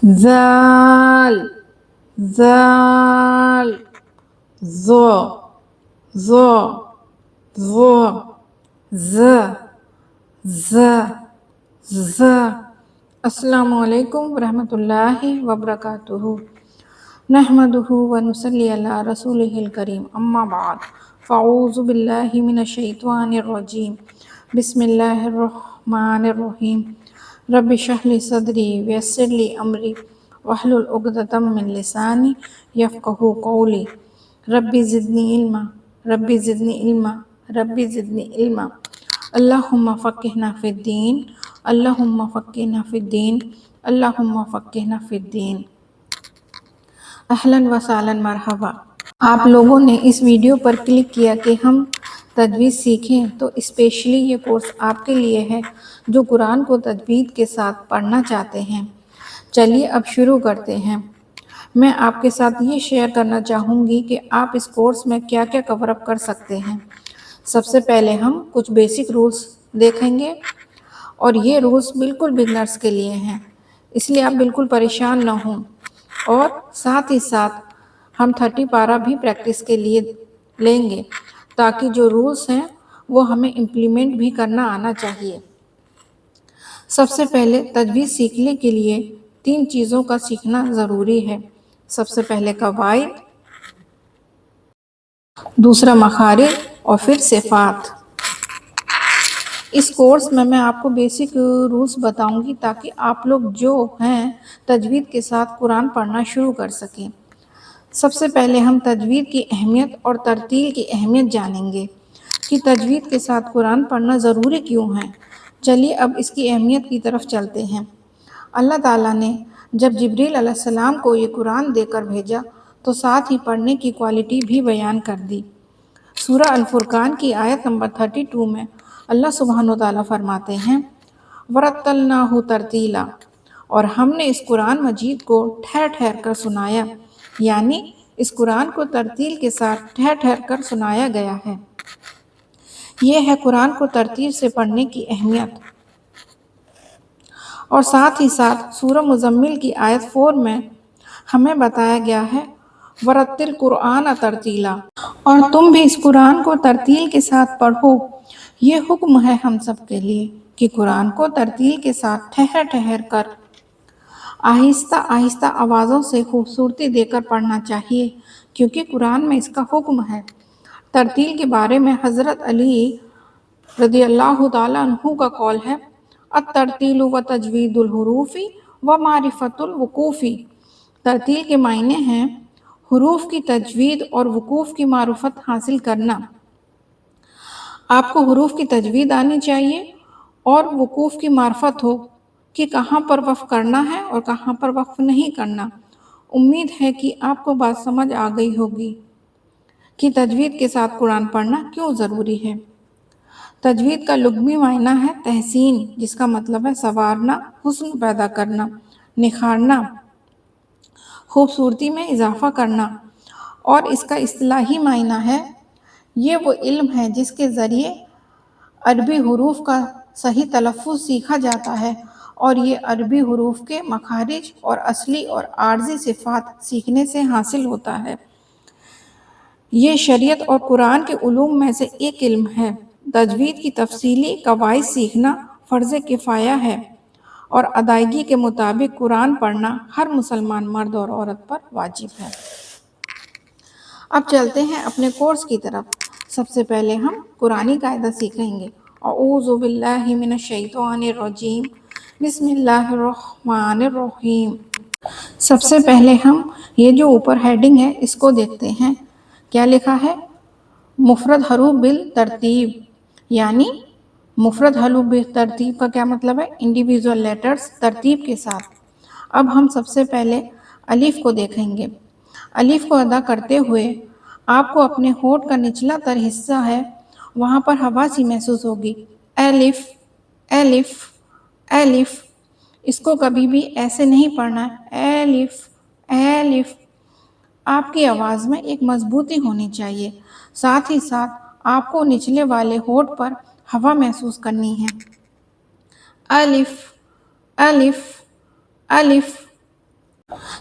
ذال ذال ظو ظو ظو ز ز ز السلام علیکم ورحمۃ اللہ وبرکاتہ نحمدہ ونصلی علی رسولہ الکریم اما بعد فاعوذ باللہ من الشیطان الرجیم بسم اللہ الرحمن الرحیم رب اشرح لی صدری ویسر لی امری واحلل عقدۃ من لسانی یفقہوا قولی رب زدنی علما رب زدنی علما رب زدنی علما اللہم فقہنا فی الدین اللہم فقہنا فی الدین اللہم فقہنا فی الدین۔ اہلاً و سہلاً مرحبا۔ آپ لوگوں نے اس ویڈیو پر کلک کیا کہ ہم تجوید سیکھیں، تو اسپیشلی یہ کورس آپ کے لیے ہے جو قرآن کو تجوید کے ساتھ پڑھنا چاہتے ہیں۔ چلیے اب شروع کرتے ہیں۔ میں آپ کے ساتھ یہ شیئر کرنا چاہوں گی کہ آپ اس کورس میں کیا کیا کور اپ کر سکتے ہیں۔ سب سے پہلے ہم کچھ بیسک رولز دیکھیں گے، اور یہ رولز بالکل بگنرز کے لیے ہیں، اس لیے آپ بالکل پریشان نہ ہوں، اور ساتھ ہی ساتھ ہم 30 پارہ بھی پریکٹس کے لیے لیں گے، تاکہ جو رولز ہیں وہ ہمیں امپلیمنٹ بھی کرنا آنا چاہیے۔ سب سے پہلے تجوید سیکھنے کے لیے 3 چیزوں کا سیکھنا ضروری ہے۔ سب سے پہلے قواعد، دوسرا مخارج، اور پھر صفات۔ اس کورس میں آپ کو بیسک رولز بتاؤں گی تاکہ آپ لوگ جو ہیں تجوید کے ساتھ قرآن پڑھنا شروع کر سکیں۔ سب سے پہلے ہم تجوید کی اہمیت اور ترتیل کی اہمیت جانیں گے کہ تجوید کے ساتھ قرآن پڑھنا ضروری کیوں ہے۔ چلیے اب اس کی اہمیت کی طرف چلتے ہیں۔ اللہ تعالیٰ نے جب جبریل علیہ السلام کو یہ قرآن دے کر بھیجا تو ساتھ ہی پڑھنے کی کوالٹی بھی بیان کر دی۔ سورہ الفرقان کی آیت نمبر 32 میں اللہ سبحانہ وتعالیٰ فرماتے ہیں وَرَتَّلْنَاهُ تَرْتِيلًا، اور ہم نے اس قرآن مجید کو ٹھہر ٹھہر کر سنایا، یعنی اس قرآن کو ترتیل کے ساتھ ٹھہر ٹھہر کر سنایا گیا ہے۔ یہ ہے قرآن کو ترتیل سے پڑھنے کی اہمیت۔ اور ساتھ ہی ساتھ سورہ مزمل کی آیت 4 میں ہمیں بتایا گیا ہے وَرَتِّلْ قُرْآنَ تَرْتِيلًا، اور تم بھی اس قرآن کو ترتیل کے ساتھ پڑھو۔ یہ حکم ہے ہم سب کے لیے کہ قرآن کو ترتیل کے ساتھ ٹھہر ٹھہر کر آہستہ آہستہ آوازوں سے خوبصورتی دے کر پڑھنا چاہیے، کیونکہ قرآن میں اس کا حکم ہے۔ ترتیل کے بارے میں حضرت علی رضی اللہ تعالیٰ عنہ کا قول ہے الترتیل و تجوید الحروف و معرفت الوقوف۔ ترتیل کے معنی ہیں حروف کی تجوید اور وقوف کی معرفت حاصل کرنا۔ آپ کو حروف کی تجوید آنی چاہیے اور وقوف کی معرفت ہو کہ کہاں پر وقف کرنا ہے اور کہاں پر وقف نہیں کرنا۔ امید ہے کہ آپ کو بات سمجھ آ گئی ہوگی کہ تجوید کے ساتھ قرآن پڑھنا کیوں ضروری ہے۔ تجوید کا لغوی معنی ہے تحسین، جس کا مطلب ہے سنوارنا، حسن پیدا کرنا، نکھارنا، خوبصورتی میں اضافہ کرنا، اور اس کا اصطلاحی معنی ہے یہ وہ علم ہے جس کے ذریعے عربی حروف کا صحیح تلفظ سیکھا جاتا ہے، اور یہ عربی حروف کے مخارج اور اصلی اور عارضی صفات سیکھنے سے حاصل ہوتا ہے۔ یہ شریعت اور قرآن کے علوم میں سے ایک علم ہے۔ تجوید کی تفصیلی قواعد سیکھنا فرض کفایہ ہے، اور ادائیگی کے مطابق قرآن پڑھنا ہر مسلمان مرد اور عورت پر واجب ہے۔ اب چلتے ہیں اپنے کورس کی طرف۔ سب سے پہلے ہم قرآنی قاعدہ سیکھیں گے۔ اعوذ باللہ من الشیطان الرجیم بسم اللہ الرحمن الرحیم۔ سب سے پہلے ہم یہ جو اوپر ہیڈنگ ہے اس کو دیکھتے ہیں۔ کیا لکھا ہے؟ مفرد حروف بالترتیب، یعنی مفرد حروف بالترتیب کا کیا مطلب ہے؟ انڈیویژول لیٹرز ترتیب کے ساتھ۔ اب ہم سب سے پہلے الف کو دیکھیں گے۔ الف کو ادا کرتے ہوئے آپ کو اپنے ہونٹ کا نچلا تر حصہ ہے وہاں پر ہوا سی محسوس ہوگی۔ الف الف الف، اس کو کبھی بھی ایسے نہیں پڑھنا ہے الف الف۔ آپ کی آواز میں ایک مضبوطی ہونی چاہیے، ساتھ ہی ساتھ آپ کو نچلے والے ہونٹ پر ہوا محسوس کرنی ہے۔ الف الف الف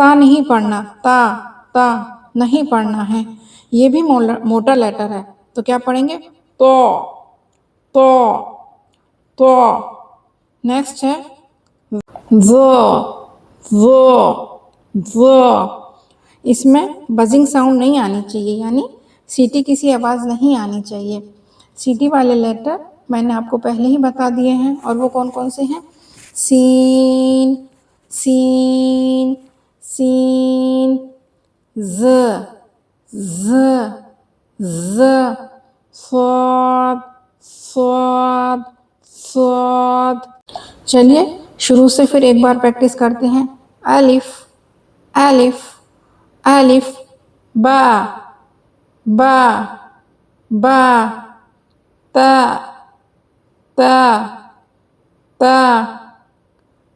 تا نہیں پڑھنا، تا نہیں پڑھنا ہے، یہ بھی موٹا لیٹر ہے، تو کیا پڑھیں گے؟ تو نیکسٹ ہے ز اس میں بزنگ ساؤنڈ نہیں آنی چاہیے، یعنی سیٹی کسی آواز نہیں آنی چاہیے۔ سیٹی والے لیٹر میں نے آپ کو پہلے ہی بتا دیے ہیں، اور وہ کون کون سے ہیں؟ سین ز صاد۔ چلیے شروع سے پھر ایک بار پریکٹس کرتے ہیں۔ الف با تا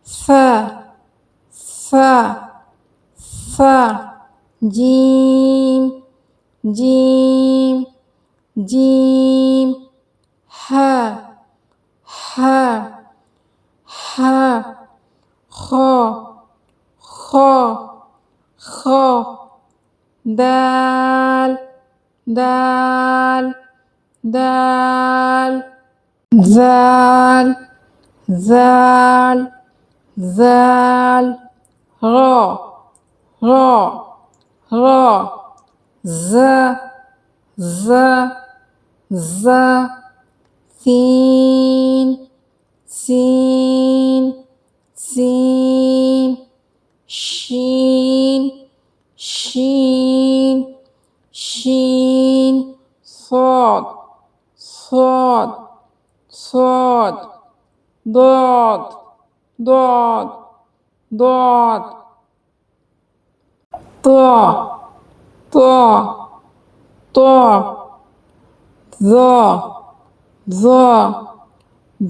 ث جیم ہ خ دال زال را ز سین شین صاد ضاد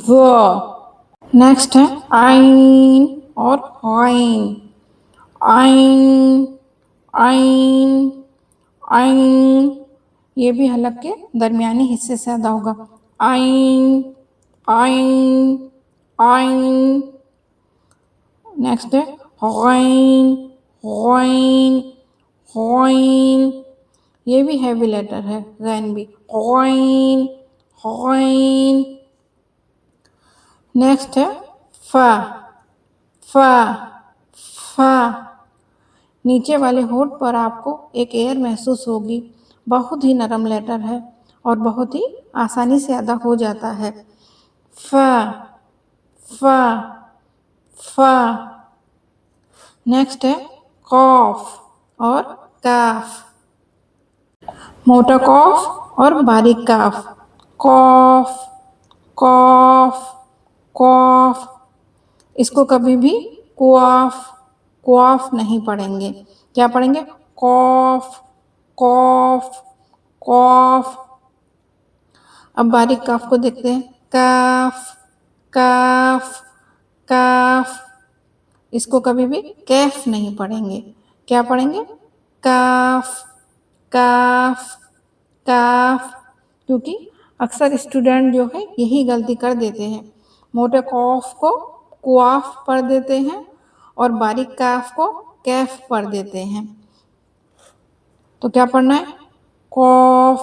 ظ نیکسٹ ہے عین اور عین، یہ بھی حلق کے درمیانی حصے سے ادا ہوگا۔ عین نیکسٹ ہے غین، یہ بھی ہیوی لیٹر ہے، غین بھی، غین نیکسٹ ہے فا، نیچے والے ہونٹ پر آپ کو ایک ایئر محسوس ہوگی، بہت ہی نرم لیٹر ہے اور بہت ہی آسانی سے ادا ہو جاتا ہے۔ فا نیکسٹ ہے قاف اور کاف، موٹا قاف اور باریک کاف، قاف اس کو کبھی بھی قواف نہیں پڑھیں گے، کیا پڑھیں گے؟ قاف۔ اب باریک کاف کو دیکھتے ہیں، کاف اس کو کبھی بھی کیف نہیں پڑھیں گے، کیا پڑھیں گے؟ کاف، کیونکہ اکثر اسٹوڈنٹ جو ہے یہی غلطی کر دیتے ہیں، موٹے قاف کو قواف پڑھ دیتے ہیں اور باریک کاف کو کیف پڑھ دیتے ہیں، تو کیا پڑھنا ہے؟ قاف،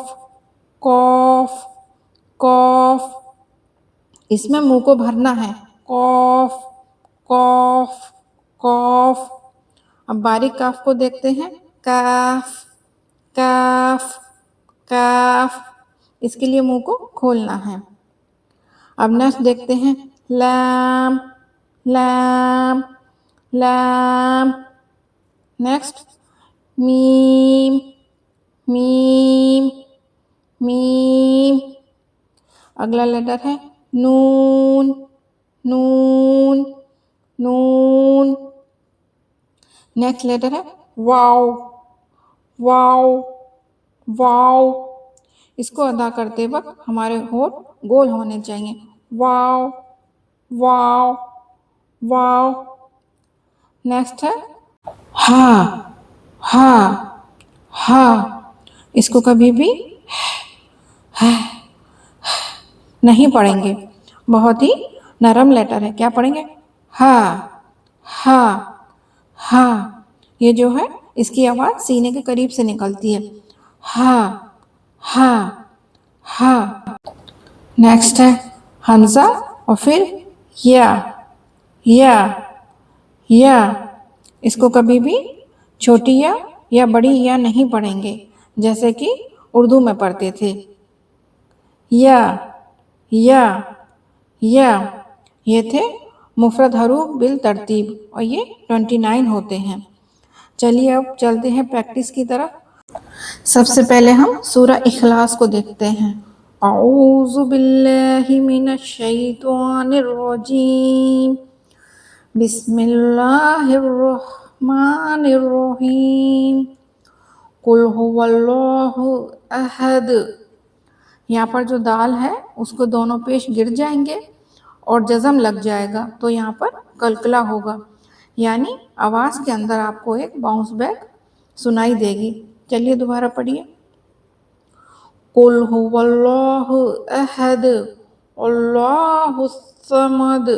اس میں منہ کو بھرنا ہے، قاف۔ اب باریک کاف کو دیکھتے ہیں، کاف اس کے لیے منہ کو کھولنا ہے۔ اب نیکسٹ دیکھتے ہیں، لام نیکسٹ میم اگلا لیٹر ہے نون نیکسٹ لیٹر ہے واو، اس کو ادا کرتے وقت ہمارے ہونٹ گول ہونے چاہیے، واو۔ نیکسٹ ہے ہا، اس کو کبھی بھی نہیں پڑھیں گے، بہت ہی نرم لیٹر ہے، کیا پڑھیں گے؟ ہا، یہ جو ہے اس کی آواز سینے کے قریب سے نکلتی ہے، ہا ہا ہا۔ نیکسٹ ہے حمزہ اور پھر یا یا یا۔ اس کو کبھی بھی چھوٹی یا بڑی یا نہیں پڑھیں گے جیسے کہ اردو میں پڑھتے تھے، یا یا یا۔ یہ تھے مفرد حروف بالترتیب اور یہ 29 ہوتے ہیں۔ چلیے اب چلتے ہیں پریکٹس کی طرف۔ سب سے پہلے ہم سورہ اخلاص کو دیکھتے ہیں۔ اعوذ باللہ من الشیطان الرجیم، بسم اللہ الرحمن الرحیم، قل هو اللہ احد۔ یہاں پر جو دال ہے اس کو دونوں پیش گر جائیں گے اور جزم لگ جائے گا تو یہاں پر قلقلہ ہوگا، یعنی آواز کے اندر آپ کو ایک باؤنس بیک سنائی دے گی۔ چلیے دوبارہ پڑھیے۔ قل هو اللہ احد اللہ الصمد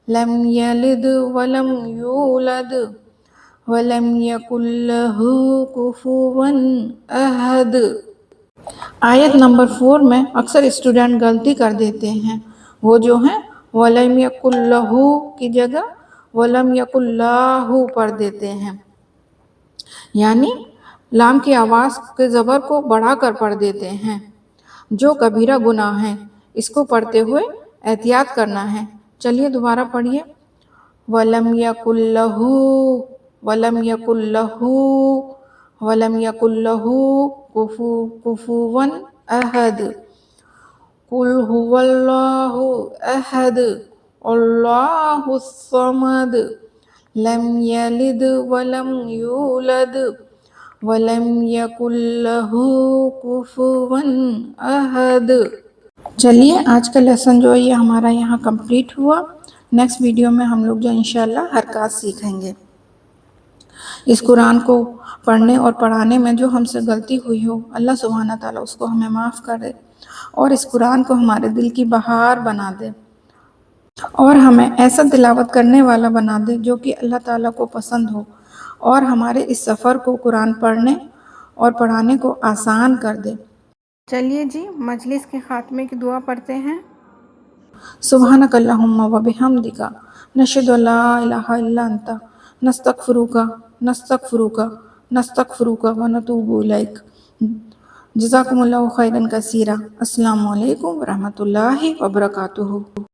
لم یلد ولم یولد ولم یکن لہ کفوا احد۔ آیت نمبر 4 میں اکثر اسٹوڈنٹ غلطی کر دیتے ہیں، وہ جو ہیں وَلَمْ يَكُنْ لَهُ کی جگہ وَلَمْ يَكُنْ لَهُ پڑھ دیتے ہیں، یعنی لام کی آواز کے زبر کو بڑھا کر پڑھ دیتے ہیں، جو کبیرہ گناہ ہے۔ اس کو پڑھتے ہوئے احتیاط کرنا ہے۔ چلیے دوبارہ پڑھیے۔ وَلَمْ يَكُنْ لَهُ وَلَمْ يَكُنْ لَهُ وَلَمْ يَكُنْ لَهُ کفوا احد، قل هو اللہ احد اللہ الصمد لم یلد ولم یولد ولم یکن لہ کفوا احد۔ چلیے آج کا لیسن جو ہے یہ ہمارا یہاں کمپلیٹ ہوا۔ نیکسٹ ویڈیو میں ہم لوگ جو انشاءاللہ حرکات سیکھیں گے۔ اس قرآن کو پڑھنے اور پڑھانے میں جو ہم سے غلطی ہوئی ہو اللہ سبحانہ تعالیٰ اس کو ہمیں معاف کر دے اور اس قرآن کو ہمارے دل کی بہار بنا دے اور ہمیں ایسا تلاوت کرنے والا بنا دے جو کہ اللہ تعالیٰ کو پسند ہو اور ہمارے اس سفر کو قرآن پڑھنے اور پڑھانے کو آسان کر دے۔ چلیے جی مجلس کے خاتمے کی دعا پڑھتے ہیں۔ سبحانک اللہم و بحمدک نشہد ان لا الہ الا انت نستغفرک و نتوب الیک۔ جزاکم اللہ خیرا کثیرا۔ السلام علیکم ورحمۃ اللہ وبرکاتہ۔